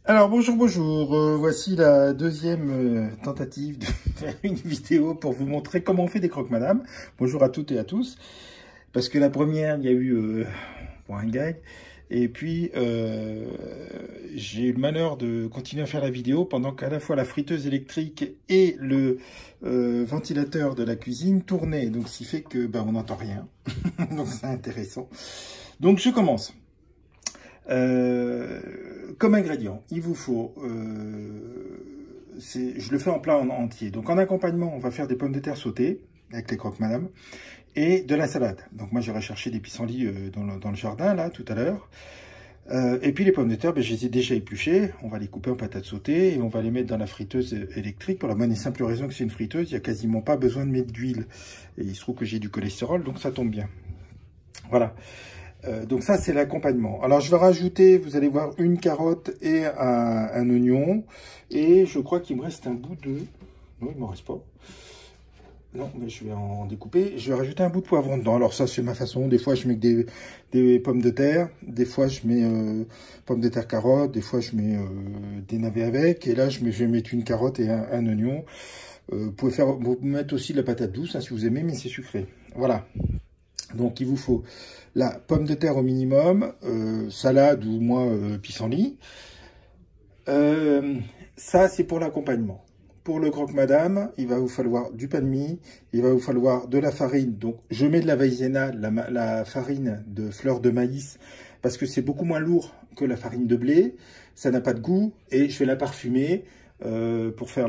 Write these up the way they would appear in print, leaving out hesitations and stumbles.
Alors bonjour, bonjour, voici la deuxième tentative de faire une vidéo pour vous montrer comment on fait des croque-madame. Bonjour à toutes et à tous, parce que la première, il y a eu bon, un gag, et puis j'ai eu le malheur de continuer à faire la vidéo pendant qu'à la fois la friteuse électrique et le ventilateur de la cuisine tournaient, donc ce qui fait que on n'entend rien, donc c'est intéressant. Donc je commence. Comme ingrédient, il vous faut, je le fais en plat en entier. Donc en accompagnement, on va faire des pommes de terre sautées avec les croque-madame et de la salade. Donc moi j'ai recherché des pissenlits dans le jardin là tout à l'heure. Et puis les pommes de terre, je les ai déjà épluchées. On va les couper en patates sautées et on va les mettre dans la friteuse électrique pour la bonne et simple raison que c'est une friteuse. Il n'y a quasiment pas besoin de mettre d'huile. Et il se trouve que j'ai du cholestérol, donc ça tombe bien. Voilà. Donc ça, c'est l'accompagnement. Alors, je vais rajouter, vous allez voir, une carotte et un oignon. Et je crois qu'il me reste un bout de... Non, il ne me reste pas. Non, mais je vais en découper. Je vais rajouter un bout de poivron dedans. Alors ça, c'est ma façon. Des fois, je mets des pommes de terre. Des fois, je mets pommes de terre carottes. Des fois, je mets des navets avec. Et là, je vais mettre une carotte et un oignon. Vous pouvez vous mettre aussi de la patate douce, hein, si vous aimez, mais c'est sucré. Voilà. Donc, il vous faut la pomme de terre au minimum, salade ou moi pissenlit. Ça, c'est pour l'accompagnement. Pour le croque-madame, il va vous falloir du pain de mie, il va vous falloir de la farine. Donc, je mets de la maïzena, la farine de fleur de maïs, parce que c'est beaucoup moins lourd que la farine de blé. Ça n'a pas de goût et je vais la parfumer pour faire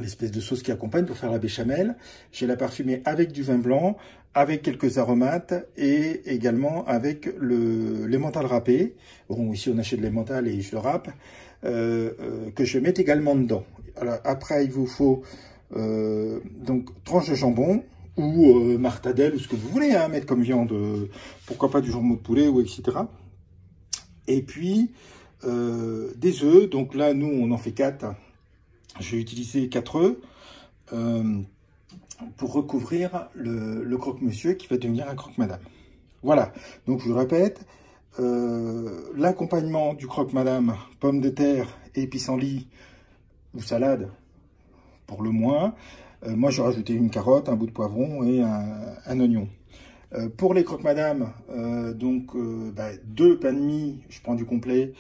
l'espèce de sauce qui accompagne, pour faire la béchamel. Je vais la parfumer avec du vin blanc, avec quelques aromates et également avec l'emmental râpé. Bon, ici on achète de l'emmental et je le râpe, que je vais mettre également dedans. Alors, après, il vous faut donc tranche de jambon ou martadelle ou ce que vous voulez mettre comme viande, pourquoi pas du jambon de poulet ou etc. Et puis des œufs. Donc là, nous, on en fait 4. Je vais utiliser 4 œufs pour recouvrir le croque-monsieur qui va devenir un croque-madame. Voilà, donc je vous répète, l'accompagnement du croque-madame, pommes de terre et pissenlit ou salade pour le moins. Moi, j'ai rajouté une carotte, un bout de poivron et un oignon. Pour les croque-madame, donc 2 pains de mie, je prends du complet,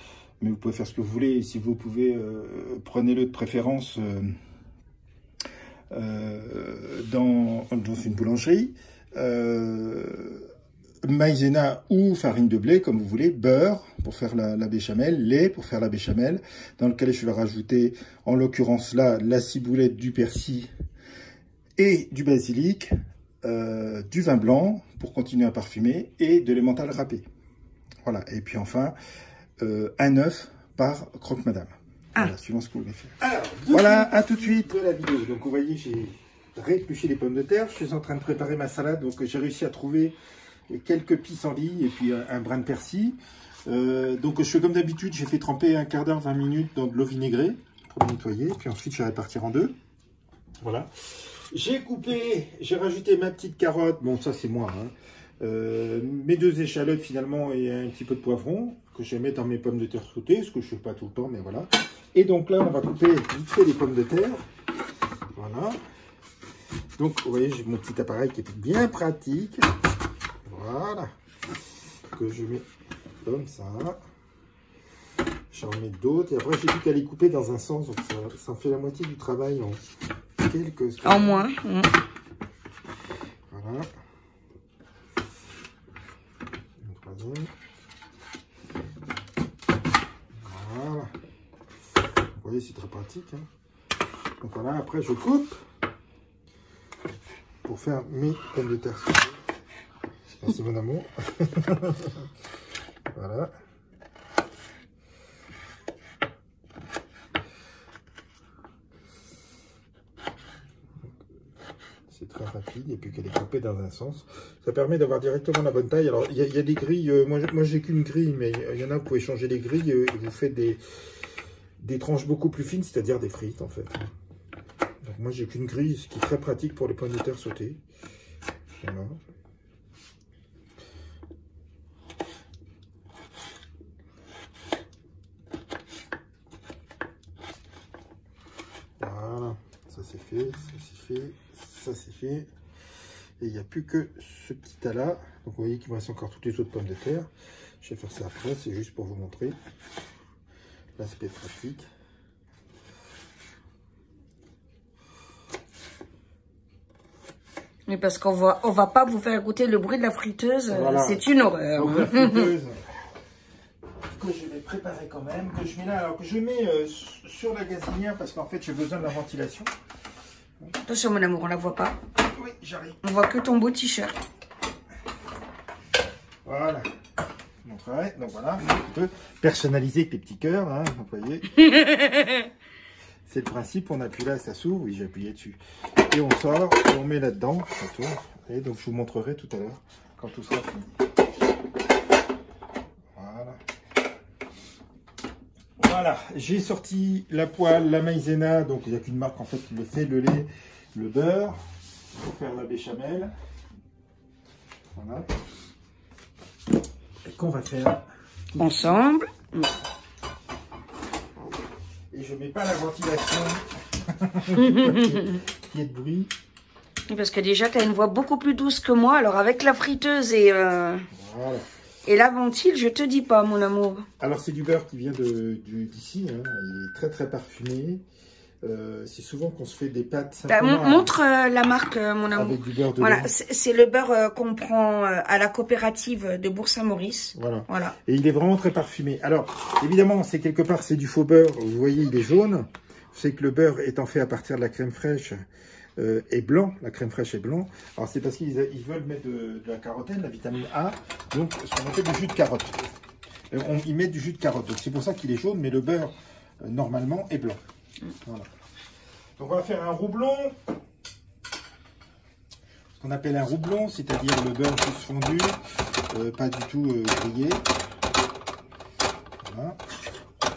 mais vous pouvez faire ce que vous voulez. Si vous pouvez, prenez-le de préférence dans une boulangerie. Maïzena ou farine de blé, comme vous voulez. Beurre pour faire la béchamel. Lait pour faire la béchamel, dans lequel je vais rajouter, en l'occurrence là, la ciboulette, du persil et du basilic, du vin blanc pour continuer à parfumer et de l'emmental râpé. Voilà. Et puis enfin, un œuf par croque-madame. Voilà, suivant ce que vous voulez faire. Alors, voilà, à tout de suite de la vidéo. Donc, vous voyez, j'ai réépluché les pommes de terre. Je suis en train de préparer ma salade. Donc, j'ai réussi à trouver quelques pissenlits et puis un brin de persil. Donc, je fais comme d'habitude. J'ai fait tremper un quart d'heure, 20 minutes dans de l'eau vinaigrée pour le nettoyer. Puis ensuite, je vais répartir en deux. Voilà. J'ai coupé, j'ai rajouté ma petite carotte. Bon, ça, c'est moi, mes 2 échalotes finalement et un petit peu de poivron que je vais mettre dans mes pommes de terre sautées, ce que je ne fais pas tout le temps, mais voilà. Et donc là, on va couper vite fait les pommes de terre. Voilà. Donc, vous voyez, j'ai mon petit appareil qui est bien pratique. Voilà. Que je mets comme ça. J'en mets d'autres. Et après, j'ai plus qu'à les couper dans un sens. Donc, ça en fait la moitié du travail en quelques secondes. En moins. Voilà. Une troisième. Voilà. Vous voyez, c'est très pratique. Donc voilà, après je coupe pour faire mes pommes de terre sautées. Merci mon amour. Voilà. C'est très rapide et puis qu'elle est coupée dans un sens. Ça permet d'avoir directement la bonne taille. Alors il y a des grilles, moi j'ai qu'une grille, mais il y en a, vous pouvez changer les grilles et vous faites des tranches beaucoup plus fines, c'est-à-dire des frites en fait. Donc moi j'ai qu'une grille, ce qui est très pratique pour les pommes de terre sautées. Voilà. c'est fait, ça c'est fait, ça c'est fait. Et il n'y a plus que ce petit tas-là. Donc vous voyez qu'il me reste encore toutes les autres pommes de terre. Je vais faire ça après, c'est juste pour vous montrer l'aspect pratique. Mais parce qu'on va pas vous faire goûter le bruit de la friteuse, voilà. C'est une horreur. Donc, la friteuse que je vais préparer quand même, que je mets là, alors que je mets sur la gazinière parce qu'en fait j'ai besoin de la ventilation. Attention mon amour, on la voit pas. Oui, j'arrive. On voit que ton beau t-shirt. Voilà. Je montrerai. Donc voilà, on peut personnaliser avec les petits cœurs, hein, vous voyez. C'est le principe, on appuie là, ça s'ouvre, oui j'ai appuyé dessus. Et on sort, et on met là-dedans, ça tourne. Et donc je vous montrerai tout à l'heure, quand tout sera fini. Voilà. Voilà, j'ai sorti la poêle, la maïzena, donc il n'y a qu'une marque en fait qui le fait, le lait, le beurre, pour faire la béchamel. Voilà. Et qu'on va faire ensemble. Et je mets pas la ventilation. Il y a de bruit. Parce que déjà, tu as une voix beaucoup plus douce que moi. Alors, avec la friteuse et, voilà. et la ventile, je te dis pas, mon amour. Alors, c'est du beurre qui vient d'ici. Hein. Il est très, très parfumé. C'est souvent qu'on se fait des pâtes. Montre la marque, mon amour. Avec du beurre de voilà, c'est le beurre qu'on prend à la coopérative de Bourg-Saint-Maurice. Voilà. Voilà. Et il est vraiment très parfumé. Alors, évidemment, c'est quelque part, c'est du faux beurre. Vous voyez, il est jaune. C'est que le beurre étant fait à partir de la crème fraîche est blanc. La crème fraîche est blanc. Alors, c'est parce qu'ils veulent mettre de la carotène, la vitamine A. Donc, ce qu'on appelle du jus de carotte. Ils mettent du jus de carotte. Donc, c'est pour ça qu'il est jaune, mais le beurre, normalement, est blanc. Voilà. Donc, on va faire un roublon. Ce qu'on appelle un roublon, c'est-à-dire le beurre juste fondu, pas du tout grillé. Voilà.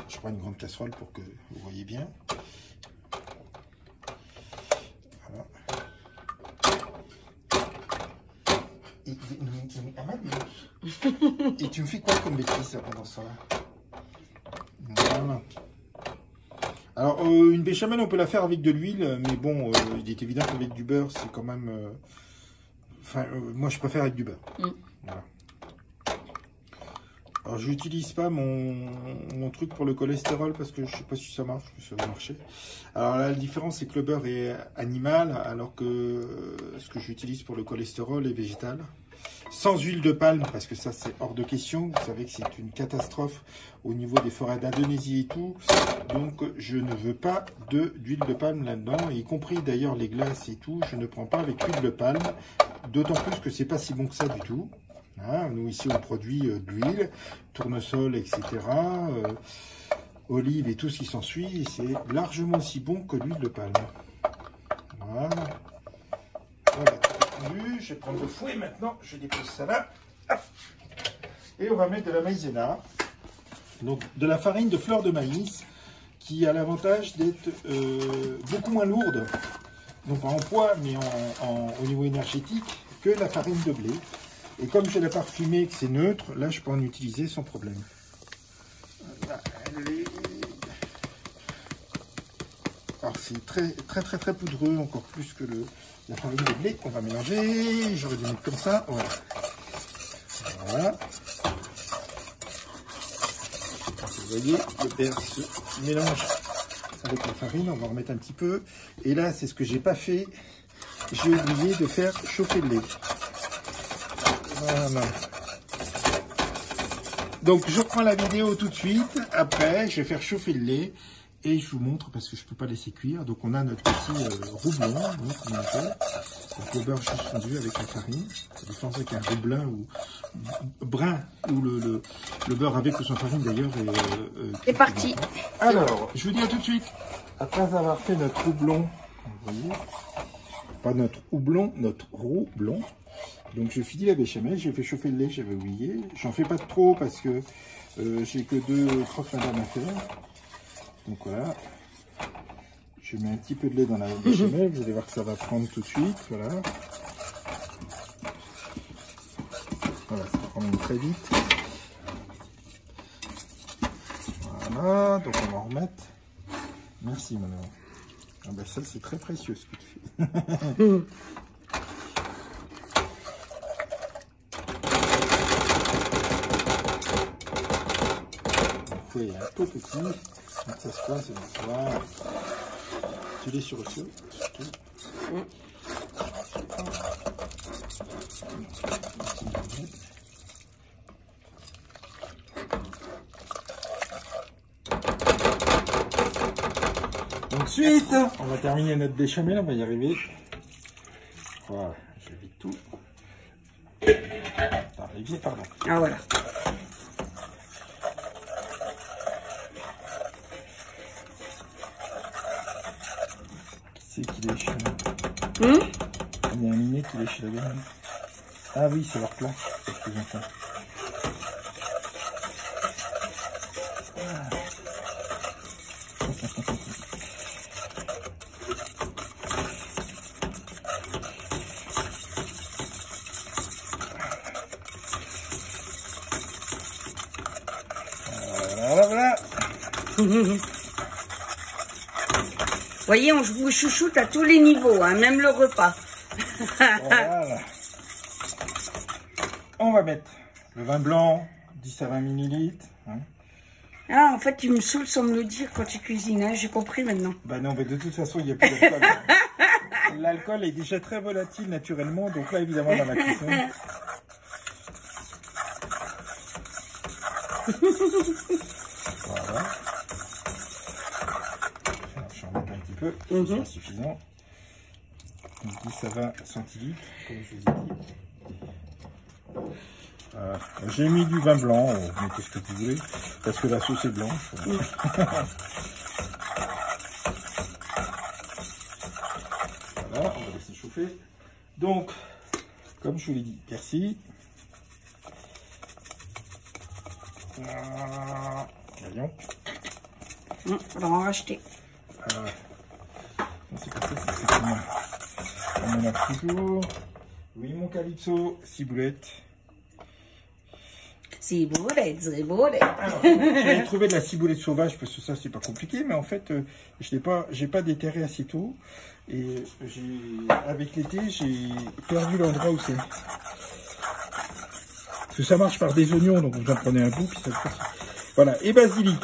Je prends une grande casserole pour que vous voyez bien. Voilà. Et tu me fais quoi comme bêtise pendant ça? Voilà. Alors, une béchamel, on peut la faire avec de l'huile, mais bon, il est évident qu'avec du beurre, c'est quand même... moi, je préfère avec du beurre. Voilà. Alors, je n'utilise pas mon truc pour le cholestérol parce que je ne sais pas si ça marche, si ça va marcher. Alors là, la différence, c'est que le beurre est animal, alors que ce que j'utilise pour le cholestérol est végétal. Sans huile de palme, parce que ça, c'est hors de question. Vous savez que c'est une catastrophe au niveau des forêts d'Indonésie et tout. Donc, je ne veux pas d'huile de palme là-dedans, y compris d'ailleurs les glaces et tout. Je ne prends pas avec huile de palme, d'autant plus que c'est pas si bon que ça du tout. Hein, nous, ici, on produit de l'huile, tournesol, etc., olive et tout ce qui s'ensuit. Et c'est largement aussi bon que l'huile de palme. Voilà. Voilà. Je vais prendre le fouet maintenant. Je dépose ça là. Et on va mettre de la maïzena. Donc, de la farine de fleur de maïs qui a l'avantage d'être beaucoup moins lourde. Donc, en poids, mais au niveau énergétique, que la farine de blé. Et comme je l'ai parfumé et que c'est neutre, là je peux en utiliser sans problème. Alors c'est très poudreux, encore plus que la farine de blé qu'on va mélanger. J'aurais dû mettre comme ça. Voilà. Voilà. Vous voyez, le beurre se mélange avec la farine. On va en remettre un petit peu. Et là, c'est ce que j'ai pas fait. J'ai oublié de faire chauffer le lait. Voilà. Donc je reprends la vidéo tout de suite. Après, je vais faire chauffer le lait et je vous montre parce que je peux pas laisser cuire. Donc on a notre petit roublon, comme on appelle. Donc le beurre juste fondu avec la farine. La différence avec un roublin ou brun ou le beurre avec ou sans farine d'ailleurs. C'est parti. Alors, je vous dis à tout de suite. Après avoir fait notre roublon, vous voyez, pas notre houblon, notre roublon. Donc je finis la béchamel, j'ai fait chauffer le lait, j'avais oublié. J'en fais pas trop parce que j'ai que 2 croques madame à faire. Donc voilà. Je mets un petit peu de lait dans la béchamel, vous allez voir que ça va prendre tout de suite. Voilà. Voilà, ça va prendre très vite. Voilà, donc on va en remettre. Merci madame. Ah ben ça, c'est très précieux ce que tu fais. C'est un peu petit, donc ça se coince, voilà. Tu l'es sur le feu, surtout. Ensuite, on va terminer notre béchamel, on va y arriver. Voilà, j'évite tout. Arrivé, pardon. Ah voilà. Qui c'est qui lèche là? Il y a un minet qui lèche la gamme. Ah oui, c'est leur plat. C'est ce que j'entends. Voilà. Vous voyez, on vous chouchoute à tous les niveaux, hein, même le repas. Voilà. On va mettre le vin blanc, 10 à 20 ml. Hein. Ah, en fait, tu me saoules sans me le dire quand tu cuisines, hein, j'ai compris maintenant. Bah non, mais de toute façon, il n'y a plus d'alcool. L'alcool est déjà très volatile naturellement, donc là, évidemment, dans la cuisson. Voilà. J'en mets un petit peu, c'est suffisant. Donc 10 à 20 centilitres, comme je vous ai dit. J'ai mis du vin blanc, mettez ce que vous voulez, parce que la sauce est blanche. Voilà, on va laisser chauffer. Donc, comme je vous l'ai dit, persil. Voyons. On va en racheter. C'est comme ça, c'est comment on en a toujours. Oui, mon calypso, ciboulette. Ciboulette. Alors, j'ai trouvé de la ciboulette sauvage parce que ça, c'est pas compliqué, mais en fait, j'ai pas déterré assez tôt. Et avec l'été, j'ai perdu l'endroit où c'est. Parce que ça marche par des oignons, donc vous en prenez un bout, puis ça le fait. Voilà, et basilic.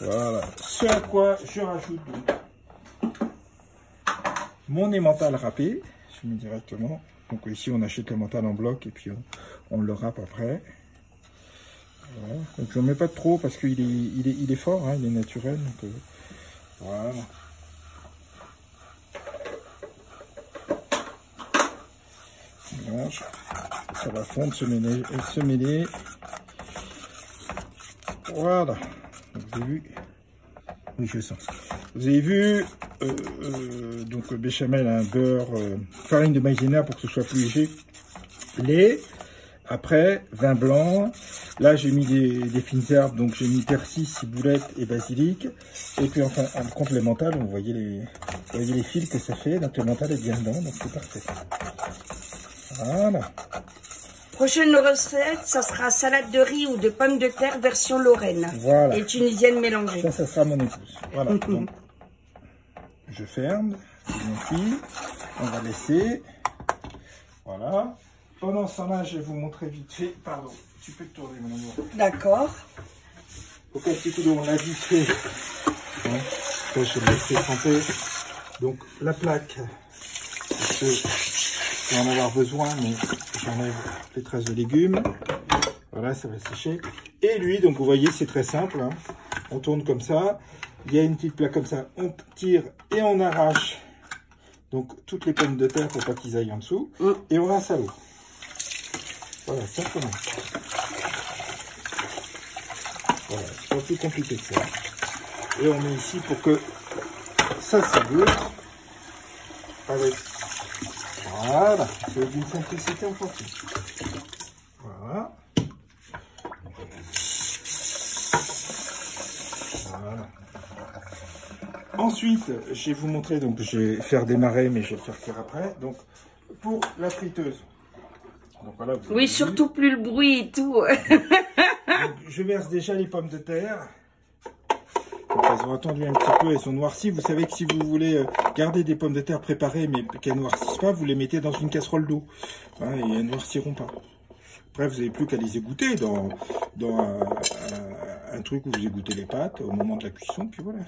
Voilà, ce à quoi je rajoute donc mon emmental râpé. Je mets directement. Donc ici, on achète l'emmental en bloc et puis on le râpe après. Voilà. Donc je ne mets pas trop parce qu'il est fort, hein, il est naturel. Donc, voilà. Mélange. Ça va fondre, se mêler. Voilà. Donc, vous avez vu. Oui, je sens. Vous avez vu, donc béchamel, un beurre, farine de maïzena pour que ce soit plus léger, lait, après vin blanc. Là j'ai mis des fines herbes, donc j'ai mis persil, ciboulette et basilic. Et puis enfin en complémental, vous voyez les fils que ça fait, donc le mental est bien dedans, donc c'est parfait. Voilà. Prochaine recette, ça sera salade de riz ou de pommes de terre version lorraine. Voilà. Et tunisienne mélangée. Ça sera mon épouse. Voilà. Donc, je ferme, c'est bien cuit. On va laisser. Voilà. Pendant ce temps-là, je vais vous montrer vite fait. Pardon, tu peux te tourner, mon amour. D'accord. Au cas où on l'a vite fait. Bon, ça, je vais laisser tremper. Donc, la plaque, je vais en avoir besoin, mais j'enlève les traces de légumes. Voilà, ça va sécher. Et lui, donc vous voyez, c'est très simple. Hein. On tourne comme ça. Il y a une petite plaque comme ça. On tire et on arrache. Donc toutes les pommes de terre pour pas qu'ils aillent en dessous. Et on rince à l'eau. Voilà, simplement. Voilà, c'est pas plus compliqué que ça. Et on met ici pour que ça s'égoutte. Avec. Voilà, c'est d'une simplicité enfantine. Voilà. Voilà. Ensuite, je vais vous montrer, donc je vais faire démarrer, mais je vais le faire cuire après. Donc, pour la friteuse. Donc, voilà, oui, surtout plus le bruit et tout. Donc, je verse déjà les pommes de terre. Donc elles ont attendu un petit peu, elles sont noircies. Vous savez que si vous voulez garder des pommes de terre préparées mais qu'elles ne noircissent pas, vous les mettez dans une casserole d'eau. Hein, et elles ne noirciront pas. Après, vous n'avez plus qu'à les égoutter dans un truc où vous égouttez les pâtes au moment de la cuisson. Puis voilà.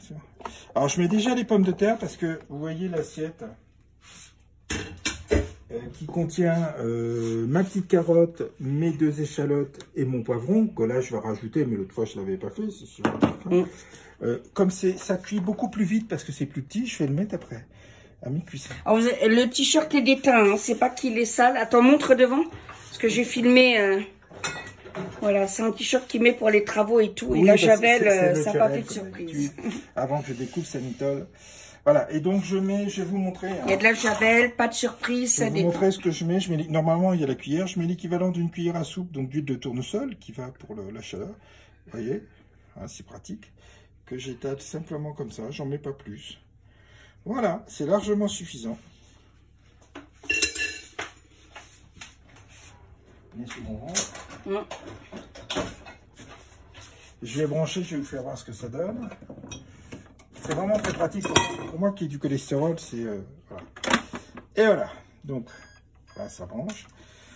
Alors je mets déjà les pommes de terre parce que vous voyez l'assiette qui contient ma petite carotte, mes 2 échalotes et mon poivron, que là je vais rajouter, mais l'autre fois je ne l'avais pas fait, c'est sûr. Comme ça cuit beaucoup plus vite parce que c'est plus petit, je vais le mettre après, à mi-cuisson. Le t-shirt est déteint, hein, c'est pas qu'il est sale. Attends, montre devant, parce que j'ai filmé... Voilà, c'est un t-shirt qu'il met pour les travaux et tout. Oui, et la javel, ça n'a pas fait de surprise. Avant que je découpe sa mitole. Voilà, et donc je vais vous montrer. Il y a de la javel, pas de surprise. Je vais vous montrer ce que je mets. Normalement, il y a la cuillère. Je mets l'équivalent d'une cuillère à soupe, donc d'huile de tournesol, qui va pour la chaleur. Vous voyez, hein, c'est pratique. Que j'étale simplement comme ça, j'en mets pas plus. Voilà, c'est largement suffisant. Je vais brancher, je vais vous faire voir ce que ça donne. C'est vraiment très pratique pour moi qui ai du cholestérol. Voilà. Et voilà. Donc là, ça branche.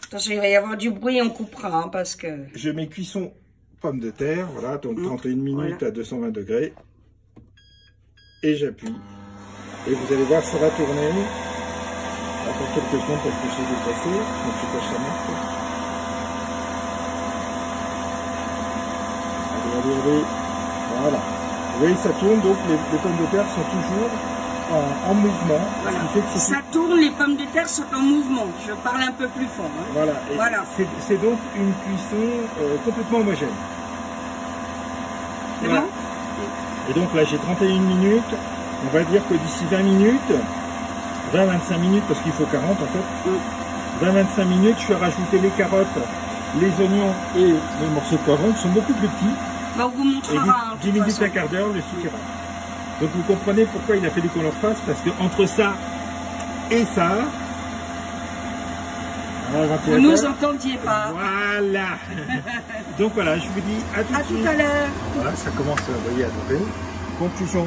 Attention, il va y avoir du bruit, on coupera hein, parce que. Je mets cuisson pommes de terre. Voilà, donc 31 minutes voilà. À 220 degrés. Et j'appuie. Et vous allez voir, ça va tourner. Attends quelques secondes parce que je l'ai déplacé. Donc je cache la marque. Allez. Voilà. Vous voyez, ça tourne, donc les pommes de terre sont toujours en mouvement. Voilà. Ça tourne, les pommes de terre sont en mouvement. Je parle un peu plus fort. Hein. Voilà. C'est donc une cuisson complètement homogène. Voilà. Bon. Et donc là, j'ai 31 minutes. On va dire que d'ici 20 minutes, 20-25 minutes, parce qu'il faut 40 en fait, 20-25 minutes, je vais rajouter les carottes, les oignons et les morceaux de poivron qui sont beaucoup plus petits. Bah, on vous montrera. 10 minutes, un quart d'heure, le suffira. Donc vous comprenez pourquoi il a fallu qu'on leur fasse, parce que entre ça et ça, vous nous entendiez pas. Voilà. Donc voilà, je vous dis à tout à l'heure. Voilà, ça commence à voyez, à dorer. Conclusion.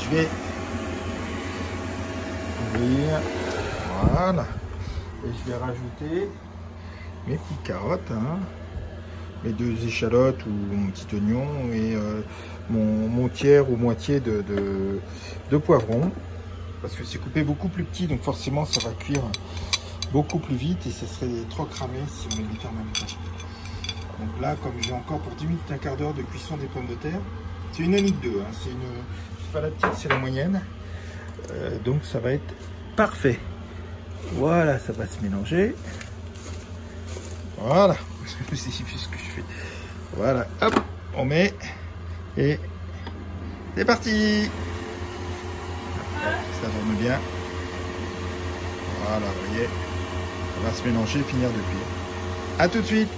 Je vais ouvrir. Voilà. Et je vais rajouter mes petites carottes, hein, mes 2 échalotes ou mon petit oignon et mon tiers ou moitié de poivron. Parce que c'est coupé beaucoup plus petit, donc forcément ça va cuire beaucoup plus vite et ça serait trop cramé si on les mettait en même temps. Donc là, comme j'ai encore pour 10 minutes, un quart d'heure de cuisson des pommes de terre, c'est une unique 2, hein, c'est pas la petite, c'est la moyenne. Donc ça va être parfait. Voilà, ça va se mélanger. Voilà, c'est ce que je fais. Voilà, hop, on met et c'est parti. Ça tourne bien. Voilà, vous voyez, ça va se mélanger, finir de cuire. À tout de suite.